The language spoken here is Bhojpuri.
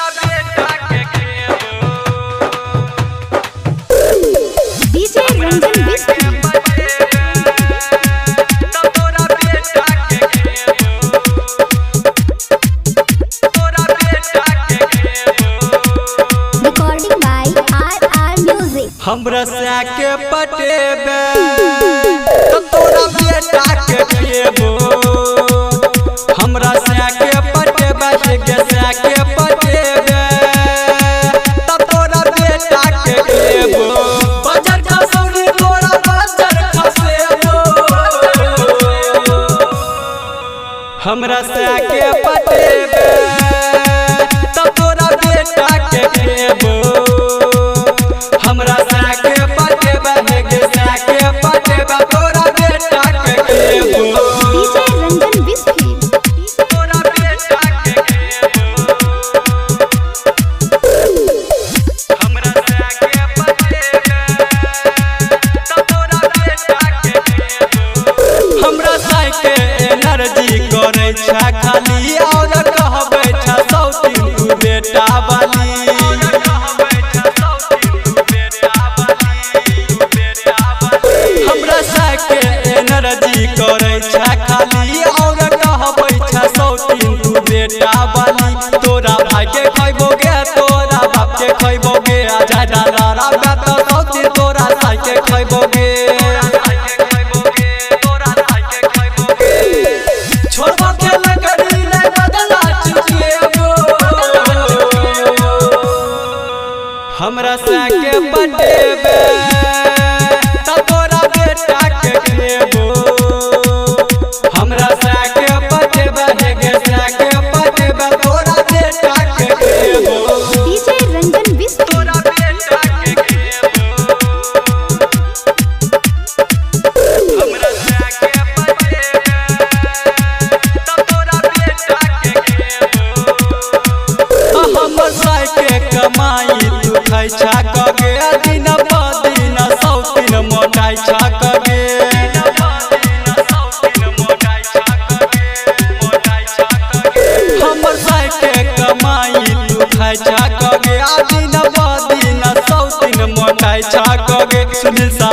तोरा बेटा के खेबो डीजे रंजन बिस्की तोरा बेटा के खेबो तोरा बेटा के खेबो रिकॉर्डिंग बाय आर म्यूजिक। हमरा से के पटेबे तो तोरा बेटा के खेबो हमरा से के पटेबे के से के पटेबे तो तोरा बेटा के खेबो बजर खसौरी तोरा बजर खसेबो हमरा से के पटेबे तो तोरा बेटा के खेबो हमरा साके पटेबे के साके पटेबे तोरा बेटा के खेबो डीजे रंजन बिस्की तोरा बेटा के खेबो हमरा साके पटेबे तो तोरा बेटा के खेबो हमरा साके एनर्जी करे छा खाली और कहबे छा सौतीन तू बेटा वाली हमरा साके एनर्जी करे छा खाली और कहबै छा सौतीन तू बेटा वाली तोरा भाई के खइबोगे तोरा बाप के खइबोगे आजा डाला बात सौतीन तोरा साई के खइबोगे छोड़बो के लगड़ी नहीं बदला चुकेबो हमरा साके पटेबे तो तोरा बेटा के खेबो हमरा साके पटेबे के साके पटेबे तोरा बेटा के खेबो डीजे रंजन बिस्की तोरा बेटा के खेबो हमरा साके पटेबे तो तोरा बेटा के खेबो हमर साके कमाई तू खाइ छा कगे दिन ब दिन सौतीन मोटाई छा कगे हमर साके कमाई तू खाइ छा कगे दिन ब दिन सौतीन मोटाई छा कगे सुनील सा